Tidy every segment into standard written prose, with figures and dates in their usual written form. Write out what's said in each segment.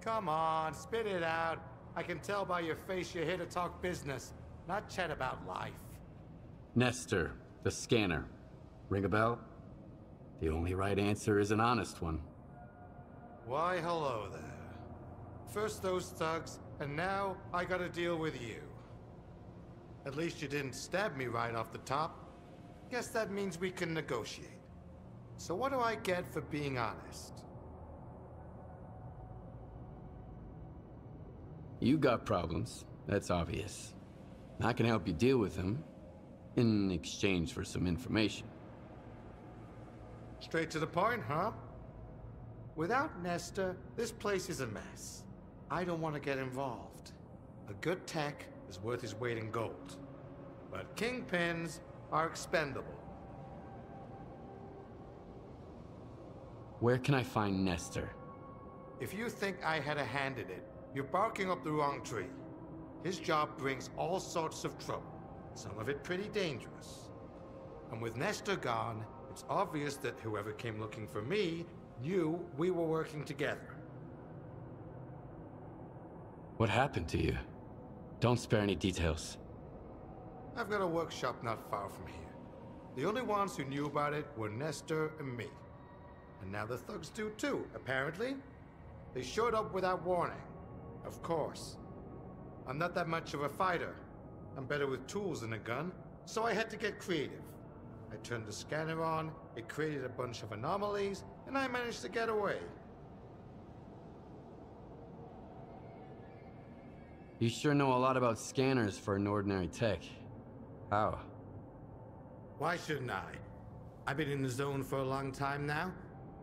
Come on, spit it out. I can tell by your face you're here to talk business, not chat about life. Nestor, the scanner. Ring a bell? The only right answer is an honest one. Why, hello there. First those thugs, and now I gotta deal with you. At least you didn't stab me right off the top. Guess that means we can negotiate. So what do I get for being honest? You got problems, that's obvious. I can help you deal with them, in exchange for some information. Straight to the point, huh? Without Nestor, this place is a mess. I don't want to get involved. A good tech is worth his weight in gold. But kingpins are expendable. Where can I find Nestor? If you think I had a hand in it, you're barking up the wrong tree. His job brings all sorts of trouble, some of it pretty dangerous. And with Nestor gone, it's obvious that whoever came looking for me knew we were working together. What happened to you? Don't spare any details. I've got a workshop not far from here. The only ones who knew about it were Nestor and me. And now the thugs do too, apparently. They showed up without warning. Of course. I'm not that much of a fighter. I'm better with tools than a gun, so I had to get creative. I turned the scanner on, it created a bunch of anomalies, and I managed to get away. You sure know a lot about scanners for an ordinary tech. How? Why shouldn't I? I've been in the zone for a long time now.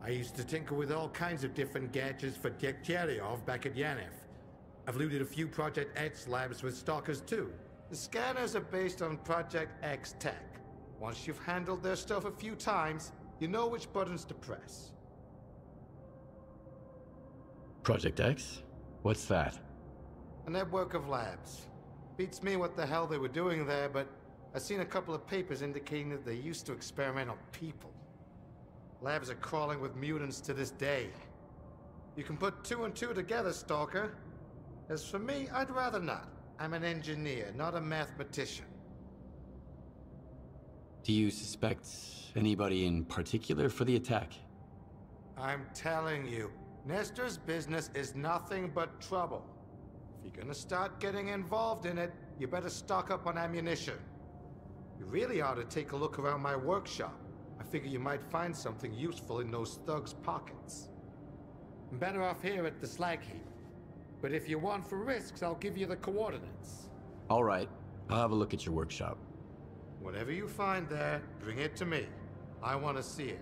I used to tinker with all kinds of different gadgets for Diodovi back at Yanef. I've looted a few Project X labs with stalkers too. The scanners are based on Project X tech. Once you've handled their stuff a few times, you know which buttons to press. Project X? What's that? A network of labs. Beats me what the hell they were doing there, but I've seen a couple of papers indicating that they used to experiment on people. Labs are crawling with mutants to this day. You can put two and two together, Stalker. As for me, I'd rather not. I'm an engineer, not a mathematician. Do you suspect anybody in particular for the attack? I'm telling you, Nestor's business is nothing but trouble. If you're gonna start getting involved in it, you better stock up on ammunition. You really ought to take a look around my workshop. I figure you might find something useful in those thugs' pockets. I'm better off here at the slag heap. But if you want for risks, I'll give you the coordinates. All right, I'll have a look at your workshop. Whatever you find there, bring it to me. I want to see it.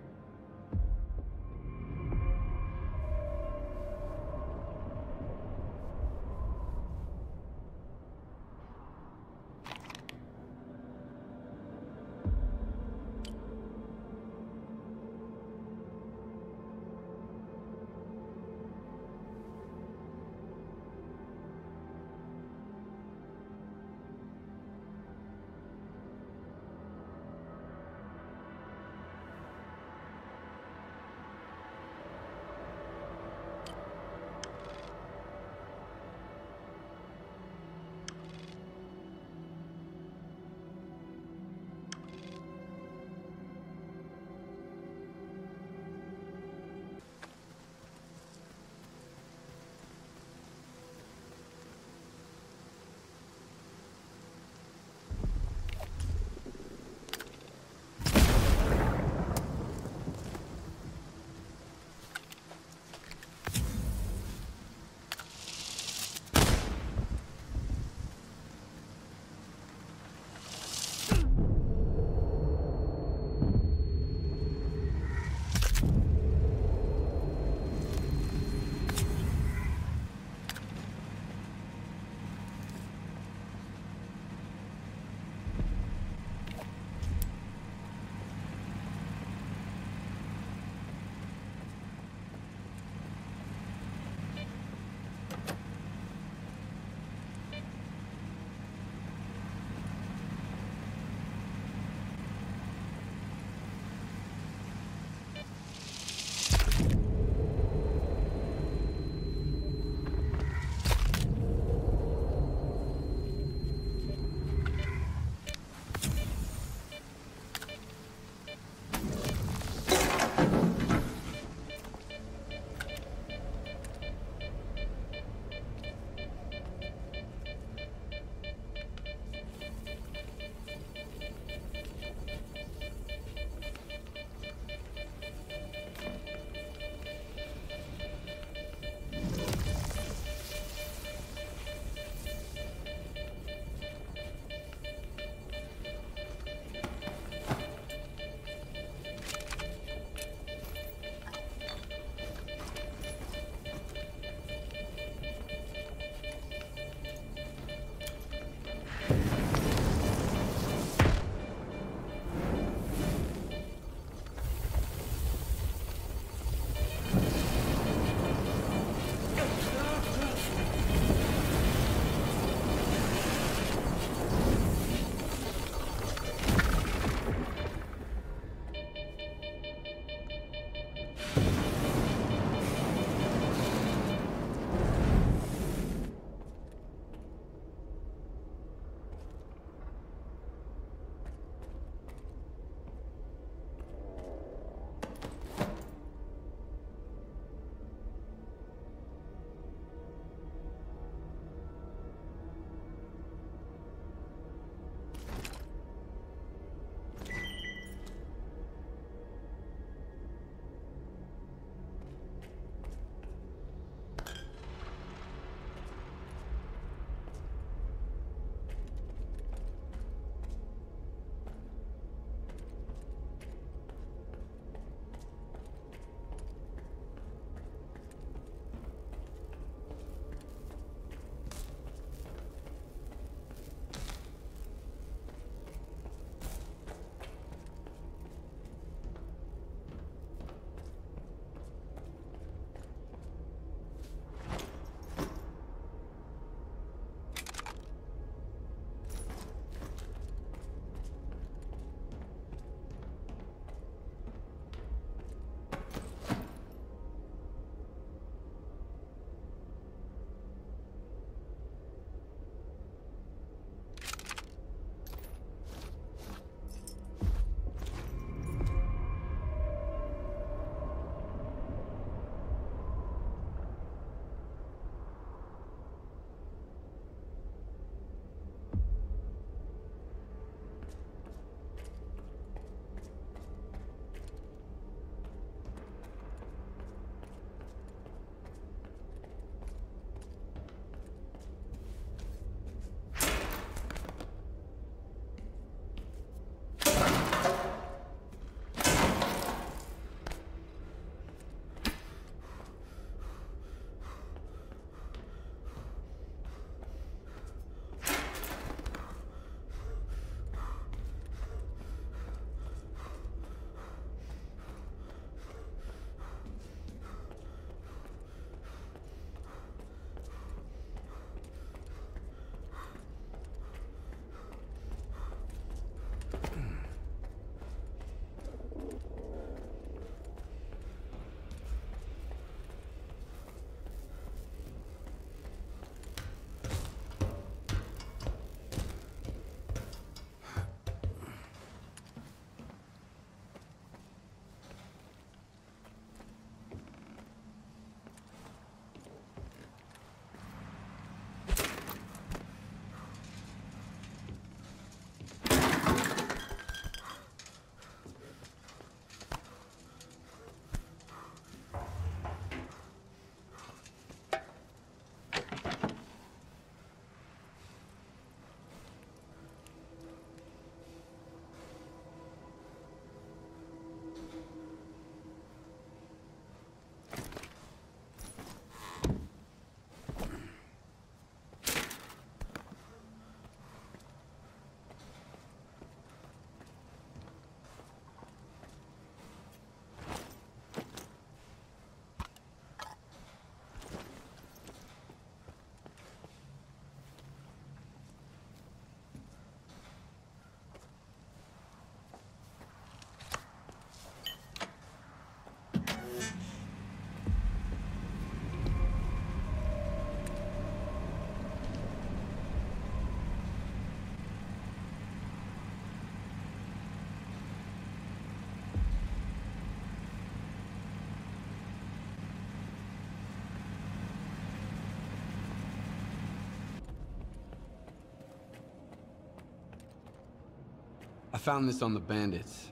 I found this on the bandits.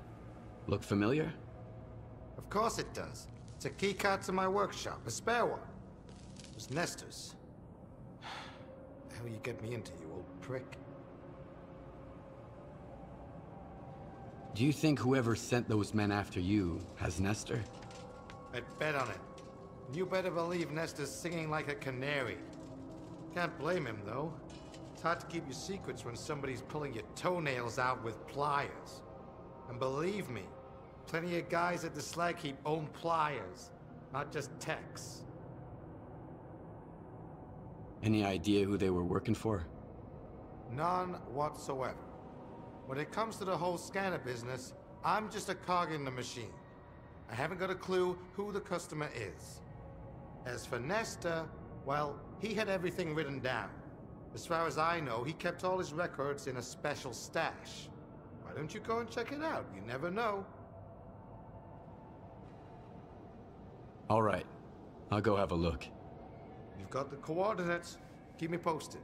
Look familiar? Of course it does. It's a key card to my workshop, a spare one. It was Nestor's. The hell you get me into, you old prick? Do you think whoever sent those men after you has Nestor? I'd bet on it. And you better believe Nestor's singing like a canary. Can't blame him, though. It's hard to keep your secrets when somebody's pulling your toenails out with pliers. And believe me, plenty of guys at the S.T.A.L.K.E.R own pliers, not just techs. Any idea who they were working for? None whatsoever. When it comes to the whole scanner business, I'm just a cog in the machine. I haven't got a clue who the customer is. As for Nestor, well, he had everything written down. As far as I know, he kept all his records in a special stash. Why don't you go and check it out? You never know. All right. I'll go have a look. You've got the coordinates. Keep me posted.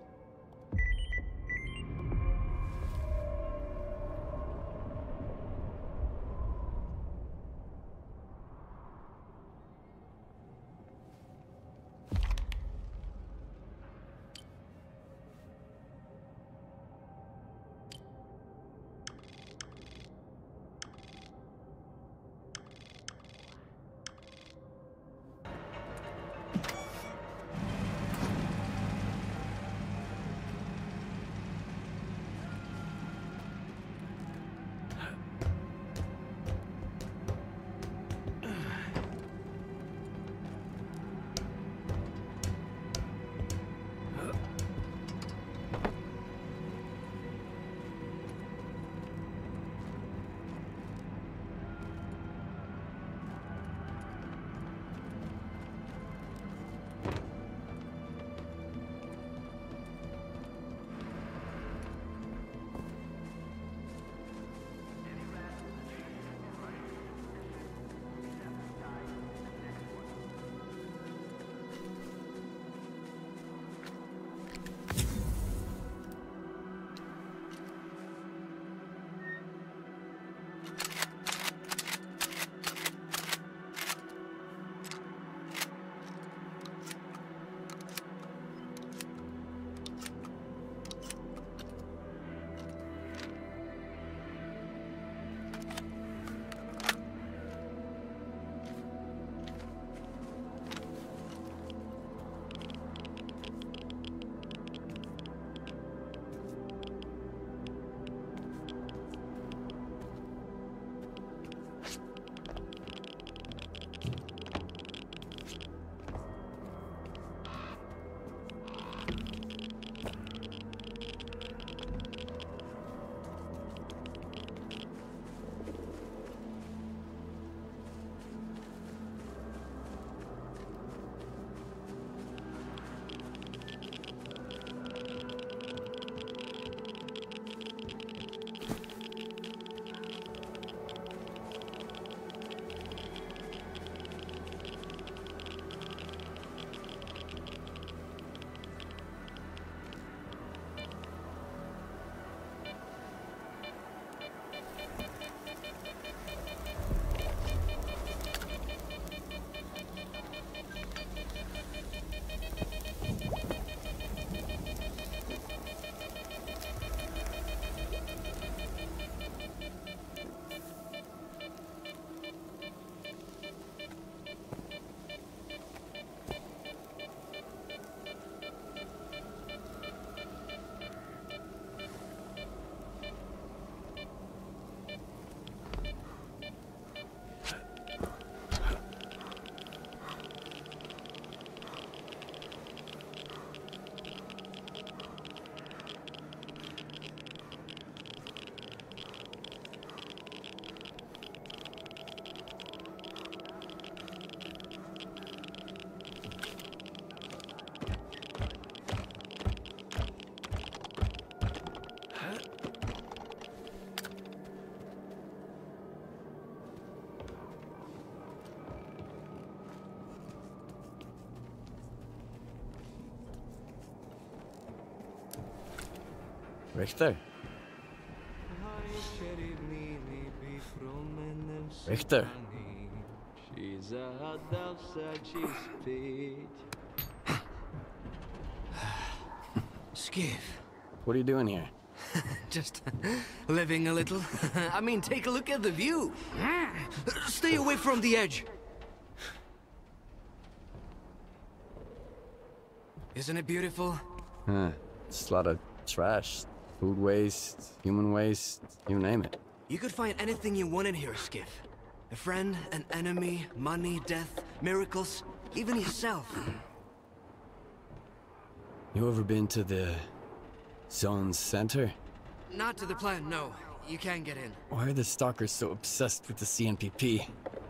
Richter. Richter. Skiff. What are you doing here? Just living a little. I mean, take a look at the view. Stay away from the edge. Isn't it beautiful? Just a lot of trash. Food waste, human waste, you name it. You could find anything you want in here, Skiff. A friend, an enemy, money, death, miracles, even yourself. You ever been to the Zone's center? Not to the plan, no. You can't get in. Why are the stalkers so obsessed with the CNPP?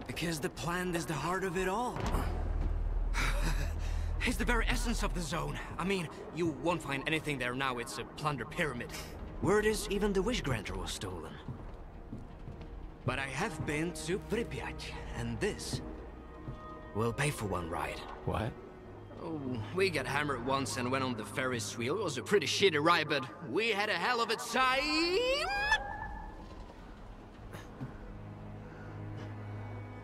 Because the plan is the heart of it all. It's the very essence of the zone. I mean, you won't find anything there now. It's a plunder pyramid. Word is even the wish granter was stolen. But I have been to Pripyat, and this will pay for one ride. What? Oh, we got hammered once and went on the Ferris wheel. It was a pretty shitty ride, but we had a hell of a time!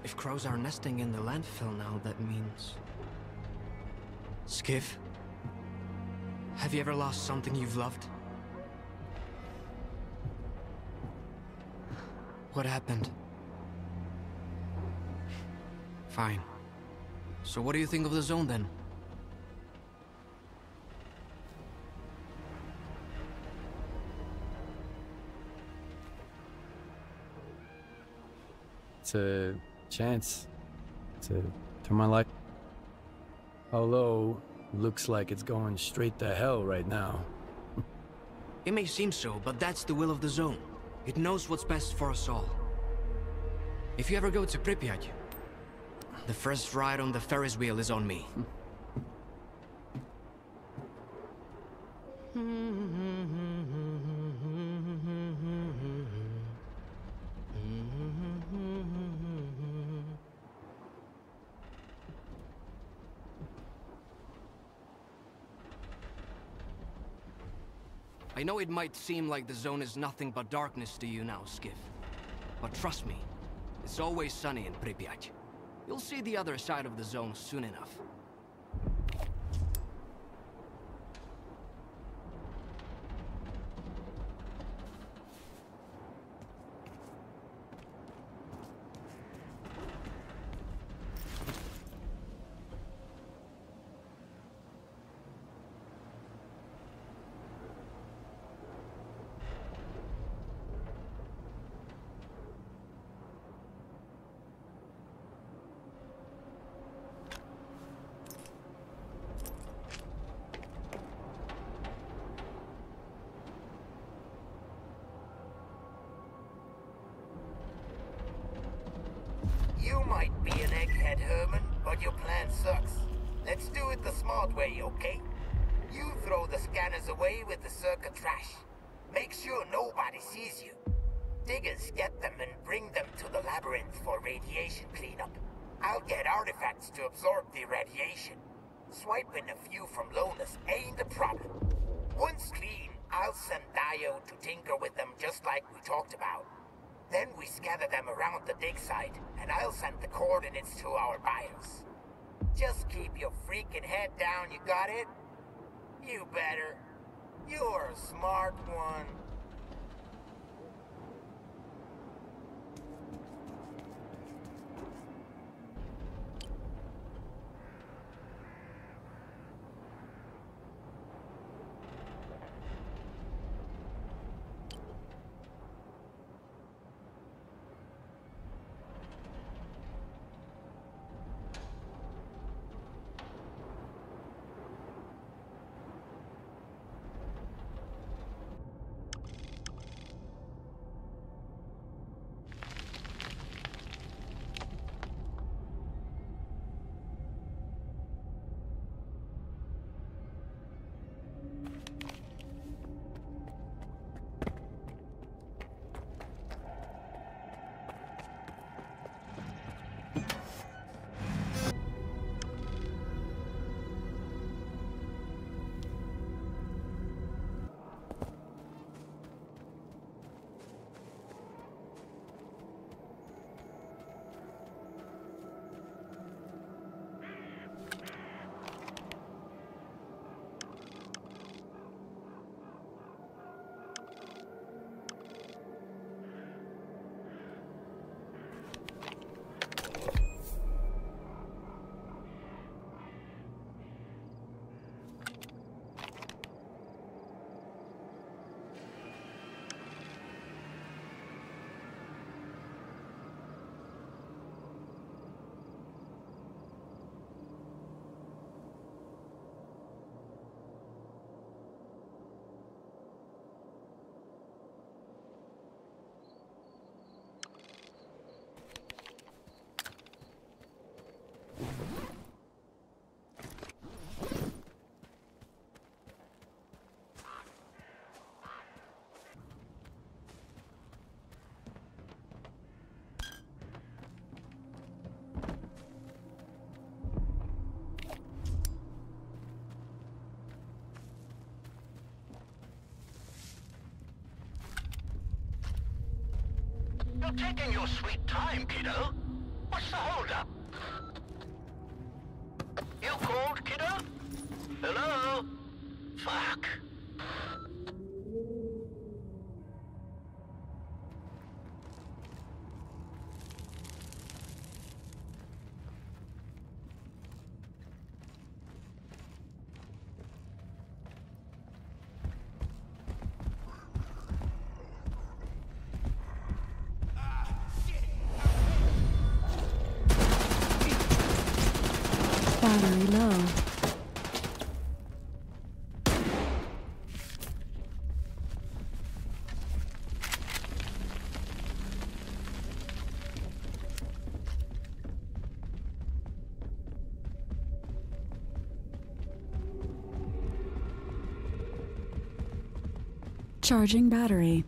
If crows are nesting in the landfill now, that means... Skiff? Have you ever lost something you've loved? What happened? Fine. So what do you think of the zone then? It's a chance to turn my life. Although, looks like it's going straight to hell right now. It may seem so, but that's the will of the zone. It knows what's best for us all. If you ever go to Pripyat, the first ride on the Ferris wheel is on me. I know it might seem like the zone is nothing but darkness to you now, Skiff. But trust me, it's always sunny in Pripyat. You'll see the other side of the zone soon enough. You might be an egghead, Herman, but your plan sucks. Let's do it the smart way, okay? You throw the scanners away with the circuit trash. Make sure nobody sees you. Diggers get them and bring them to the Labyrinth for radiation cleanup. I'll get artifacts to absorb the radiation. Swiping a few from Lonas ain't a problem. Once clean, I'll send Diodou to tinker with them just like we talked about. Then we scatter them around the dig site, and I'll send the coordinates to our buyers. Just keep your freaking head down, you got it? You better. You're a smart one. You're taking your sweet time, kiddo. What's the holdup? You called, kiddo? Hello? Fuck. Battery low. Charging battery.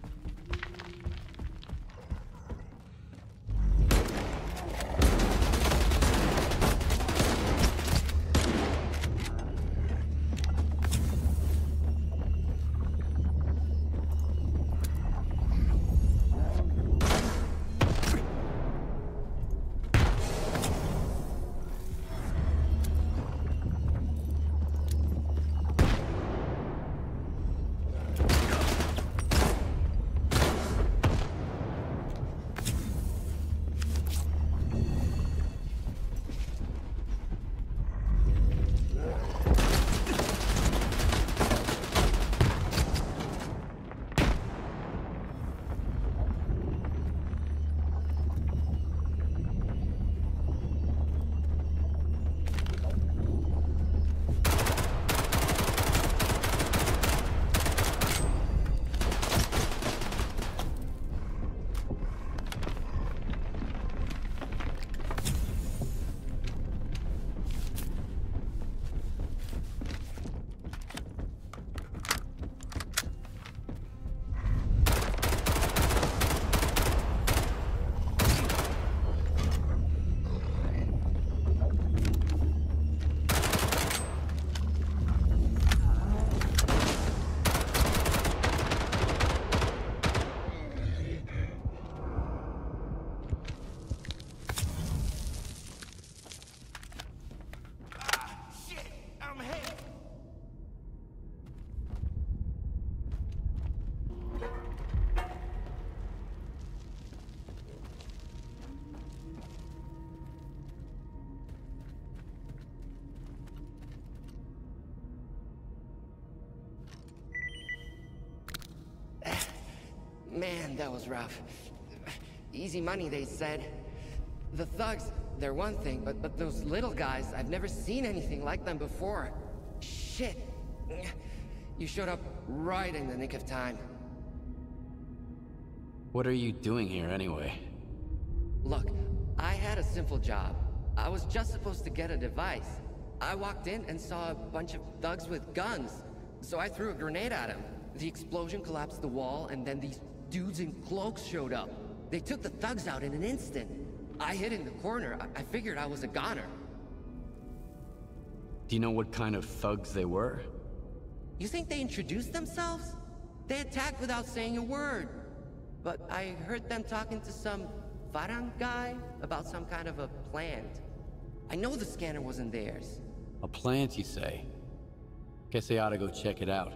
Man, that was rough. Easy money, they said. The thugs, they're one thing, but those little guys, I've never seen anything like them before. Shit. You showed up right in the nick of time. What are you doing here anyway? Look, I had a simple job. I was just supposed to get a device. I walked in and saw a bunch of thugs with guns, so I threw a grenade at them. The explosion collapsed the wall, and then these dudes in cloaks showed up. They took the thugs out in an instant. I hid in the corner. I figured I was a goner. Do you know what kind of thugs they were? You think they introduced themselves? They attacked without saying a word. But I heard them talking to some Farang guy about some kind of a plant. I know the scanner wasn't theirs. A plant, you say? Guess I ought to go check it out.